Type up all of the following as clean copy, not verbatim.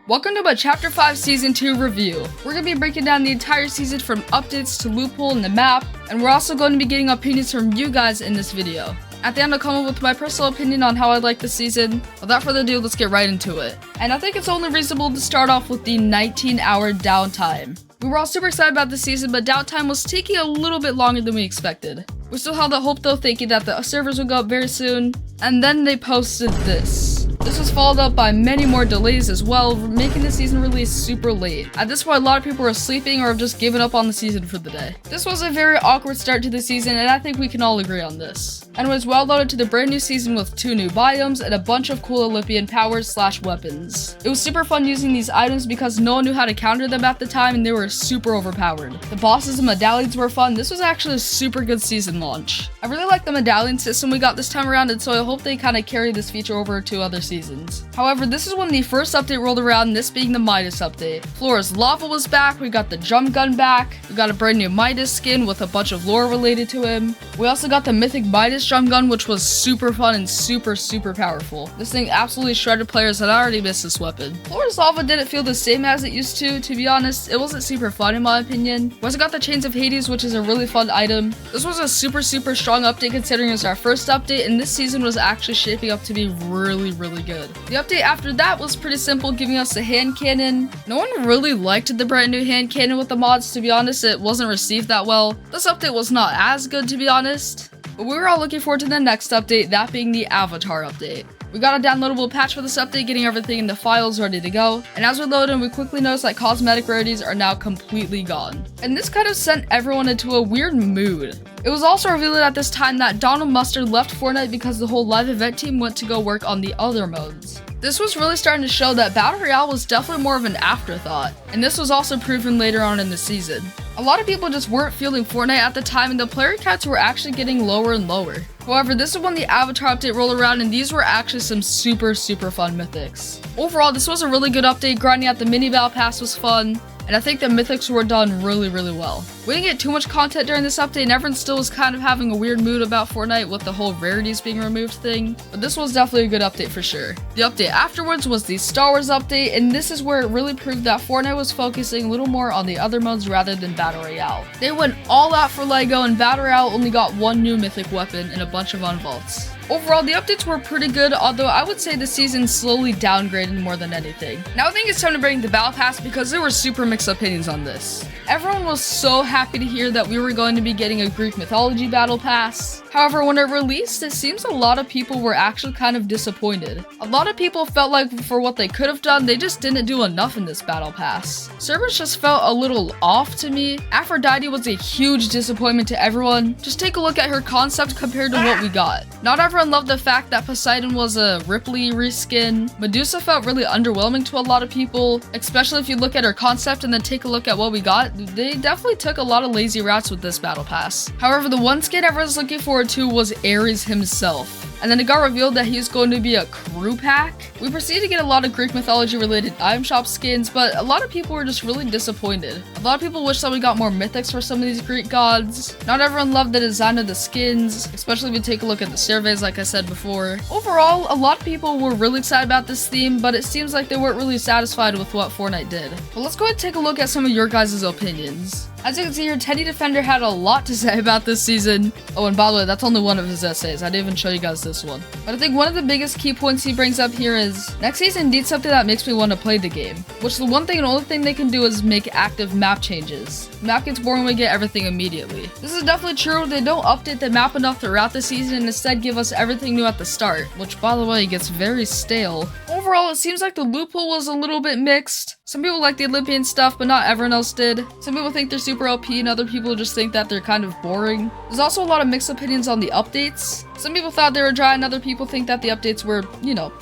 Welcome to my Chapter 5 Season 2 review. We're going to be breaking down the entire season from updates to loophole in the map, and we're also going to be getting opinions from you guys in this video. At the end, I'll come up with my personal opinion on how I like the season. Without further ado, let's get right into it. And I think it's only reasonable to start off with the 19-hour downtime. We were all super excited about the season, but downtime was taking a little bit longer than we expected. We still held out hope though, thinking that the servers would go up very soon, and then they posted this. This was followed up by many more delays as well, making the season release super late. At this point, a lot of people were sleeping or have just given up on the season for the day. This was a very awkward start to the season, and I think we can all agree on this. And was well loaded to the brand new season with 2 new biomes and a bunch of cool Olympian powers / weapons. It was super fun using these items because no one knew how to counter them at the time and they were super overpowered. The bosses and medallions were fun. This was actually a super good season launch. I really like the medallion system we got this time around, and so I hope they kind of carry this feature over to other seasons. However, this is when the first update rolled around, this being the Midas update. Flora's lava was back, we got the jump gun back, we got a brand new Midas skin with a bunch of lore related to him. We also got the mythic Midas jump gun, which was super fun and super powerful. This thing absolutely shredded players, and I already missed this weapon. Flora's lava didn't feel the same as it used to be honest. It wasn't super fun in my opinion. We also got the Chains of Hades, which is a really fun item. This was a super strong update considering it was our first update, and this season was actually shaping up to be really good. The update after that was pretty simple, giving us the hand cannon. No one really liked the brand new hand cannon with the mods, to be honest. It wasn't received that well. This update was not as good, to be honest. But we were all looking forward to the next update, that being the Avatar update. We got a downloadable patch for this update, getting everything in the files ready to go. And as we load in, we quickly noticed that cosmetic rarities are now completely gone. And this kind of sent everyone into a weird mood. It was also revealed at this time that Donald Mustard left Fortnite because the whole live event team went to go work on the other modes. This was really starting to show that Battle Royale was definitely more of an afterthought, and this was also proven later on in the season. A lot of people just weren't feeling Fortnite at the time, and the player counts were actually getting lower and lower. However, this is when the Avatar update rolled around, and these were actually some super fun mythics. Overall, this was a really good update. Grinding out the mini battle pass was fun, and I think the mythics were done really well. We didn't get too much content during this update, and everyone still was kind of having a weird mood about Fortnite with the whole rarities being removed thing, but this was definitely a good update for sure. The update afterwards was the Star Wars update, and this is where it really proved that Fortnite was focusing a little more on the other modes rather than Battle Royale. They went all out for LEGO, and Battle Royale only got 1 new mythic weapon and a bunch of unvaults. Overall, the updates were pretty good, although I would say the season slowly downgraded more than anything. Now I think it's time to bring the Battle Pass because there were super mixed opinions on this. Everyone was so happy to hear that we were going to be getting a Greek mythology Battle Pass. However, when it released, it seems a lot of people were actually kind of disappointed. A lot of people felt like for what they could have done, they just didn't do enough in this Battle Pass. Servers just felt a little off to me. Aphrodite was a huge disappointment to everyone. Just take a look at her concept compared to what we got. Not everyone loved the fact that Poseidon was a Ripley reskin. Medusa felt really underwhelming to a lot of people, especially if you look at her concept and then take a look at what we got. They definitely took a lot of lazy routes with this Battle Pass. However, the one skin everyone's looking forward to was Ares himself. And then it got revealed that he's going to be a crew pack. We proceeded to get a lot of Greek mythology related item shop skins, but a lot of people were just really disappointed. A lot of people wish that we got more mythics for some of these Greek gods. Not everyone loved the design of the skins, especially if you take a look at the surveys like I said before. Overall, a lot of people were really excited about this theme, but it seems like they weren't really satisfied with what Fortnite did. But let's go ahead and take a look at some of your guys' opinions. As you can see here, Teddy Defender had a lot to say about this season. Oh, and by the way, that's only one of his essays. I didn't even show you guys this one. But I think one of the biggest key points he brings up here is, next season needs something that makes me want to play the game. Which the one thing and only thing they can do is make active map changes. The map gets boring when we get everything immediately. This is definitely true. They don't update the map enough throughout the season and instead give us everything new at the start. Which, by the way, gets very stale. Overall, it seems like the loophole was a little bit mixed. Some people like the Olympian stuff, but not everyone else did. Some people think they're super OP, and other people just think that they're kind of boring. There's also a lot of mixed opinions on the updates. Some people thought they were dry, and other people think that the updates were,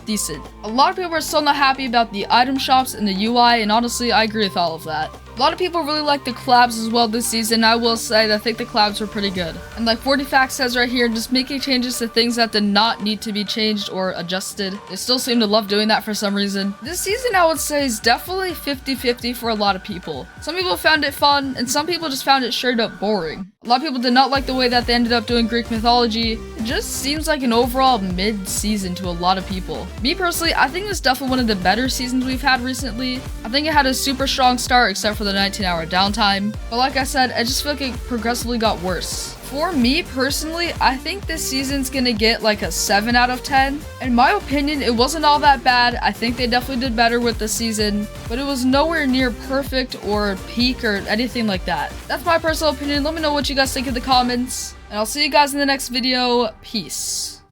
decent. A lot of people are still not happy about the item shops and the UI, and honestly, I agree with all of that. A lot of people really like the collabs as well this season. I will say that I think the collabs were pretty good. And like 40 Facts says right here, just making changes to things that did not need to be changed or adjusted. They still seem to love doing that for some reason. This season I would say is definitely 50-50 for a lot of people. Some people found it fun, and some people just found it straight up boring. A lot of people did not like the way that they ended up doing Greek mythology. It just seems like an overall mid-season to a lot of people. Me personally, I think it's definitely one of the better seasons we've had recently. I think it had a super strong start except for the 19-hour downtime. But like I said, I just feel like it progressively got worse. For me personally, I think this season's gonna get like a 7 out of 10. In my opinion, it wasn't all that bad. I think they definitely did better with the season, but it was nowhere near perfect or peak or anything like that. That's my personal opinion. Let me know what you guys think in the comments, and I'll see you guys in the next video. Peace.